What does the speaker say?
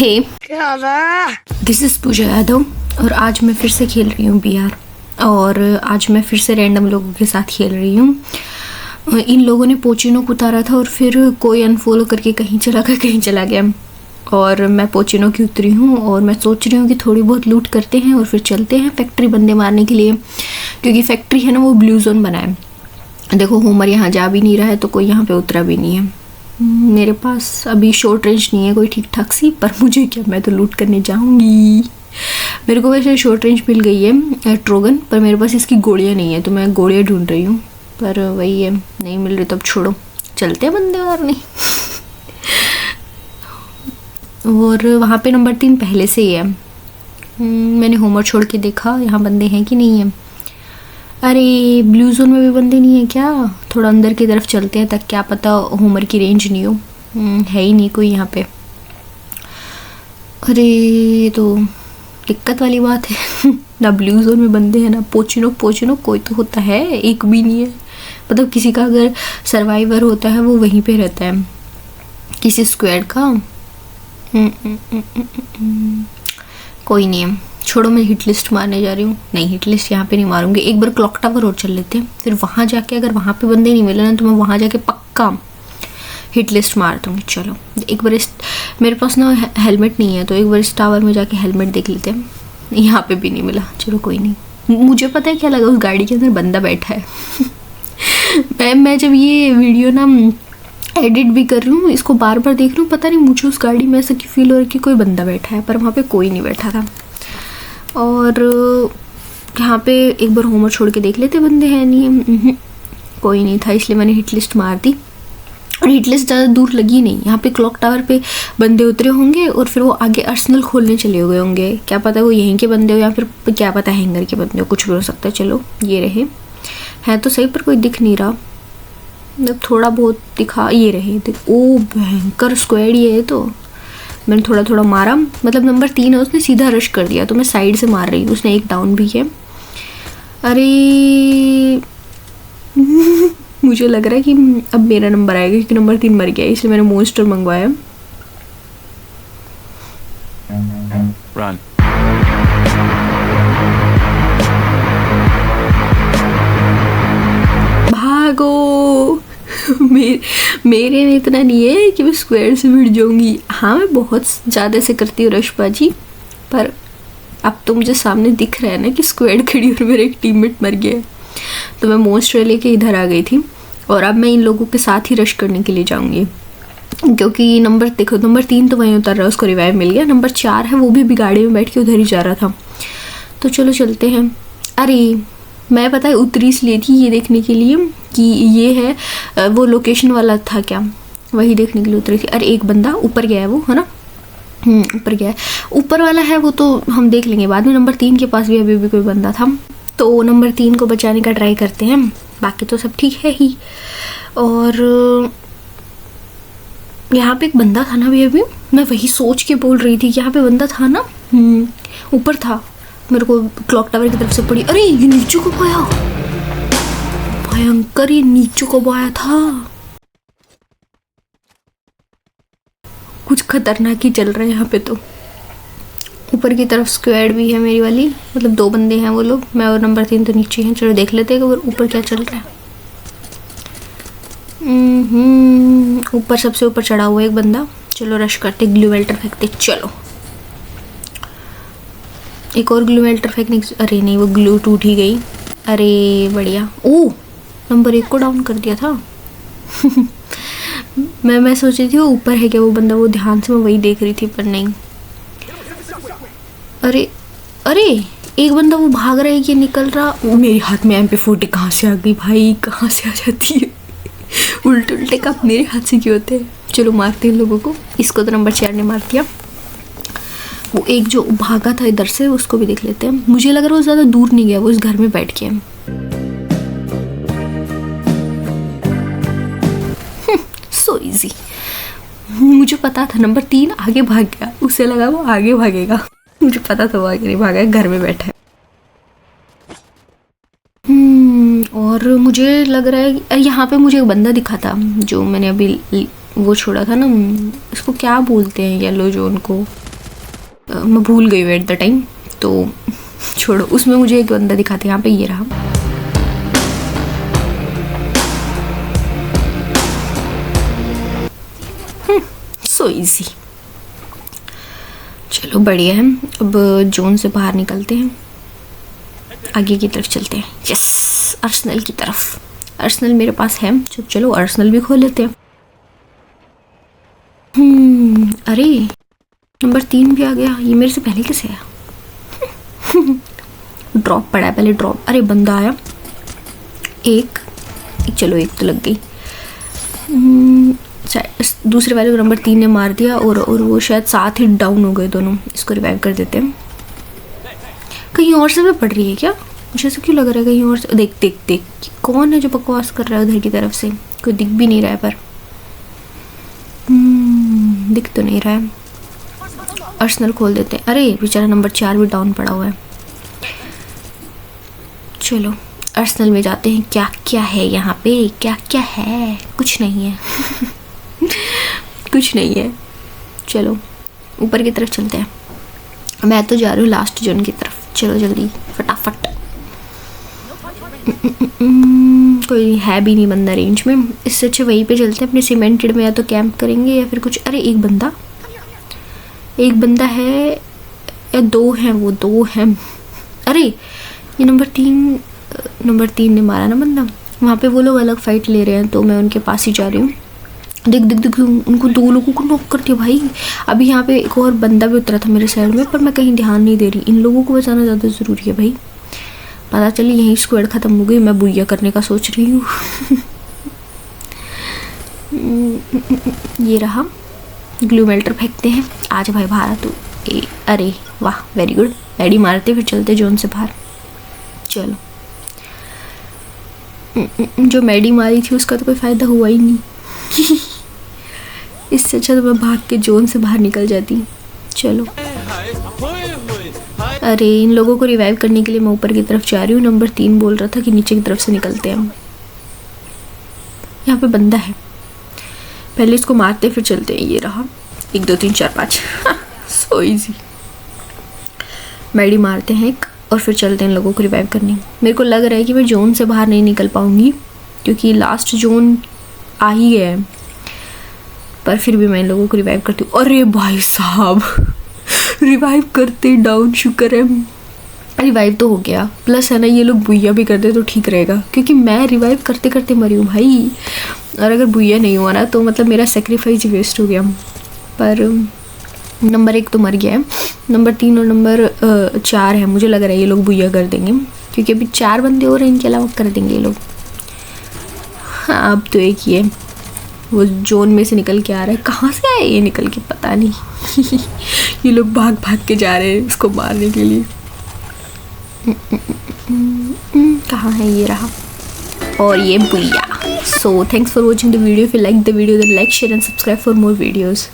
Hey, this is पूजा यादव और आज मैं फिर से खेल रही हूँ बीआर। और आज मैं फिर से रैंडम लोगों के साथ खेल रही हूँ। इन लोगों ने पोचिनो को उतारा था और फिर कोई अनफॉलो करके कहीं चला गया और मैं पोचिनो की उतरी हूँ और मैं सोच रही हूँ कि थोड़ी बहुत लूट करते हैं और फिर चलते हैं फैक्ट्री बंदे मारने के लिए, क्योंकि फैक्ट्री है ना वो ब्लू जोन बना है। देखो होमर यहाँ जा भी नहीं रहा है तो कोई यहाँ पे उतरा भी नहीं है। मेरे पास अभी शॉर्ट रेंज नहीं है कोई ठीक ठाक सी, पर मुझे क्या, मैं तो लूट करने जाऊंगी। मेरे को वैसे शॉर्ट रेंज मिल गई है ट्रोगन, पर मेरे पास इसकी गोलियाँ नहीं है तो मैं गोलियाँ ढूंढ रही हूँ, पर वही है नहीं मिल रही तो अब छोड़ो, चलते हैं बंदे मारने। और वहाँ पे नंबर 3 पहले से ही है। मैंने होमर छोड़ के देखा यहाँ बंदे हैं कि नहीं है। अरे ब्लू जोन में भी बंदे नहीं है क्या? थोड़ा अंदर की तरफ चलते हैं, तक क्या पता होमर की रेंज नहीं हो। है ही नहीं कोई यहाँ पे। अरे तो दिक्कत वाली बात है। ना ब्लू जोन में बंदे हैं ना पोचिनो कोई तो होता है, एक भी नहीं है। मतलब किसी का अगर सर्वाइवर होता है वो वहीं पे रहता है, किसी स्क्वाड का। कोई नहीं है, छोड़ो, मैं हिट लिस्ट मारने जा रही हूँ। नहीं, हिट लिस्ट यहाँ पे नहीं मारूंगी। एक बार क्लॉक टावर और चल लेते हैं, फिर वहाँ जाके अगर वहाँ पे बंदे नहीं मिले ना तो मैं वहाँ जाके पक्का हिट लिस्ट मार दूँगी। चलो एक बार मेरे पास ना हेलमेट नहीं है तो एक बार इस टावर में जाके हेलमेट देख लेते हैं। यहाँ पे भी नहीं मिला, चलो कोई नहीं। मुझे पता है क्या लगा, उस गाड़ी के अंदर बंदा बैठा है। मैं जब ये वीडियो ना एडिट भी कर रही हूँ, इसको बार बार देख रही हूँ, पता नहीं मुझे उस गाड़ी में ऐसा क्यों फील हो रहा है कि कोई बंदा बैठा है, पर वहाँ पे कोई नहीं बैठा था। और यहाँ पे एक बार होमर छोड़ के देख लेते बंदे हैं नहीं। कोई नहीं था, इसलिए मैंने हिट लिस्ट मार दी। और हिट लिस्ट ज़्यादा दूर लगी नहीं, यहाँ पे क्लॉक टावर पे बंदे उतरे होंगे और फिर वो आगे अर्सनल खोलने चले हुए होंगे। क्या पता वो यहीं के बंदे हो या फिर क्या पता हैंगर के बंदे हो, कुछ भी हो सकता है। चलो ये रहे, है तो सही पर कोई दिख नहीं रहा। जब थोड़ा बहुत दिखा, ये रहे। ओ भयंकर स्क्वाड ये है। तो मैंने थोड़ा थोड़ा मारा, मतलब नंबर 3 है उसने सीधा रश कर दिया तो मैं साइड से मार रही हूँ। उसने एक डाउन भी है। अरे मुझे लग रहा है कि अब मेरा नंबर आएगा क्योंकि नंबर 3 मर गया, इसलिए मैंने मोन्स्टर मंगवाया। Run. भागो। मेरे में इतना नहीं है कि मैं स्क्वाड से भिड़ जाऊंगी। हाँ मैं बहुत ज़्यादा से करती हूँ रशबाजी, पर अब तो मुझे सामने दिख रहा है ना कि स्क्वाड खड़ी और मेरा एक टीममेट मर गया, तो मैं मोन्स्टर लेके इधर आ गई थी। और अब मैं इन लोगों के साथ ही रश करने के लिए जाऊंगी, क्योंकि नंबर 3 तो वहीं उतर रहा है, उसको रिवाइव मिल गया। नंबर 4 है वो भी गाड़ी में बैठ के उधर ही जा रहा था, तो चलो चलते हैं। अरे मैं पता है उतरी इसलिए थी ये देखने के लिए कि ये है वो लोकेशन वाला था क्या, वही देखने के लिए उतरी थी। अरे एक बंदा ऊपर गया है वो, है ना? ऊपर गया है, ऊपर वाला है वो तो हम देख लेंगे बाद में। नंबर 3 के पास भी अभी भी कोई बंदा था, तो नंबर 3 को बचाने का ट्राई करते हैं, बाकी तो सब ठीक है ही। और यहाँ पे एक बंदा था ना अभी मैं वही सोच के बोल रही थी कि यहाँ पे बंदा था ना, ऊपर था। मेरे को क्लॉक टावर की तरफ से पड़ी। अरे ये नीचे को आया, भयंकर ये नीचे को आया था। कुछ खतरनाक ही चल रहा है यहाँ पे। तो ऊपर की तरफ स्क्वाड भी है मेरी वाली, मतलब 2 बंदे हैं वो लोग, मैं और नंबर 3 तो नीचे हैं। चलो देख लेते हैं ऊपर क्या चल रहा है। ऊपर सबसे ऊपर चढ़ा हुआ एक बंदा। चलो रश करते, ग्लू वेल्टर फेंकते। चलो एक और ग्लू वेल्टर फेंकने। अरे नहीं वो ग्लू टूट ही गई। अरे बढ़िया। ओ नंबर 1 को डाउन कर दिया था। मैं सोच रही थी वो ऊपर है क्या वो बंदा, वो ध्यान से मैं वही देख रही थी, पर नहीं। अरे अरे एक बंदा वो भाग रहा है कि निकल रहा। मेरे हाथ में MP40 कहाँ से आ गई भाई, कहाँ से आ जाती है? उल्टे कप मेरे हाथ से क्यों होते हैं? चलो मारते हैं लोगों को। इसको तो नंबर 4 ने मार दिया। वो एक जो भागा था इधर से उसको भी देख लेते हैं। मुझे लग रहा है वो ज़्यादा दूर नहीं गया, वो इस घर में बैठ के। So easy. मुझे पता था नंबर 3 आगे भाग गया, उसे लगा वो आगे भागेगा। मुझे पता था वो आगे नहीं भागा, घर में बैठा है। और मुझे लग रहा है यहाँ पे मुझे एक बंदा दिखा था जो मैंने अभी वो छोड़ा था ना, इसको क्या बोलते हैं येलो जोन को, मैं भूल गई हूँ एट द टाइम, तो छोड़ो। उसमें मुझे एक बंदा दिखाते यहाँ पे, ये रहा। So easy. चलो बढ़िया है। अब जोन से बाहर निकलते हैं, आगे की तरफ चलते हैं। यस, आर्सेनल की तरफ। आर्सेनल मेरे पास है, चलो आर्सेनल भी खोल लेते हैं। अरे नंबर 3 भी आ गया, ये मेरे से पहले कैसे आया? ड्रॉप पड़ा है पहले, ड्रॉप। अरे बंदा आया, एक चलो एक तो लग गई। दूसरे वाले को नंबर 3 ने मार दिया, और वो शायद साथ ही डाउन हो गए दोनों। इसको रिवाइव कर देते हैं। कहीं और से भी पड़ रही है क्या? मुझे ऐसा क्यों लग रहा है कहीं और से। देख देख देख, कौन है जो बकवास कर रहा है उधर की तरफ से? कोई दिख भी नहीं रहा है, पर दिख तो नहीं रहा है। आर्सेनल खोल देते हैं। अरे बेचारा नंबर 4 भी डाउन पड़ा हुआ है। चलो आर्सेनल में जाते हैं। क्या क्या है यहाँ पे, क्या क्या है? कुछ नहीं है। कुछ नहीं है। चलो ऊपर की तरफ चलते हैं। मैं तो जा रही हूँ लास्ट जोन की तरफ। चलो जल्दी फटाफट। कोई है भी नहीं बंदा रेंज में, इससे अच्छे वहीं पे चलते हैं अपने सीमेंटेड में। या तो कैंप करेंगे या फिर कुछ। अरे एक बंदा है या 2 हैं, वो 2 हैं। अरे ये नंबर 3 ने मारा ना बंदा। वहाँ पे वो लोग अलग फाइट ले रहे हैं, तो मैं उनके पास ही जा रही हूँ। देख उनको 2 लोगों को नॉक कर दिया भाई। अभी यहाँ पे एक और बंदा भी उतरा था मेरे साइड में, पर मैं कहीं ध्यान नहीं दे रही। इन लोगों को बचाना ज़्यादा ज़रूरी है भाई। पता चली यहीं स्क्वाड ख़त्म हो गई, मैं बुइया करने का सोच रही हूँ। ये रहा, ग्लू मेल्टर फेंकते हैं। आज भाई बाहर तू। अरे वाह, वेरी गुड। एडी मारते फिर चलते जोन से बाहर। चलो जो मैडी मारी थी उसका तो कोई फ़ायदा हुआ ही नहीं। इससे अच्छा तो मैं भाग के जोन से बाहर निकल जाती। चलो अरे इन लोगों को रिवाइव करने के लिए मैं ऊपर की तरफ जा रही हूँ। नंबर 3 बोल रहा था कि नीचे की तरफ से निकलते हैं हम। यहाँ पे बंदा है, पहले इसको मारते फिर चलते हैं। ये रहा 1 2 3 4 5। So easy. मैडी मारते हैं एक, और फिर चलते हैं इन लोगों को रिवाइव करने। मेरे को लग रहा है कि मैं जोन से बाहर नहीं निकल पाऊँगी, क्योंकि लास्ट जोन आ ही गया है। पर फिर भी मैं इन लोगों को रिवाइव करती हूँ। अरे भाई साहब, रिवाइव करते डाउन। शुक्र है रिवाइव तो हो गया। प्लस है ना, ये लोग बुइया भी कर दे तो ठीक रहेगा, क्योंकि मैं रिवाइव करते करते मरी हूँ भाई। और अगर बुइया नहीं हुआ ना, तो मतलब मेरा सेक्रीफाइस वेस्ट हो गया। पर नंबर 1 तो मर गया है। नंबर 3 और नंबर 4 है। मुझे लग रहा है ये लोग बुइया कर देंगे, क्योंकि अभी 4 बंदे और इनके अलावा कर देंगे ये लोग। हाँ अब तो एक ही है, वो जोन में से निकल के आ रहा है। कहाँ से आया ये निकल के, पता नहीं। ये लोग भाग भाग के जा रहे हैं उसको मारने के लिए। कहाँ है? ये रहा, और ये बुइया। So thanks for watching the video. If you like the video, then like, share and subscribe for more videos.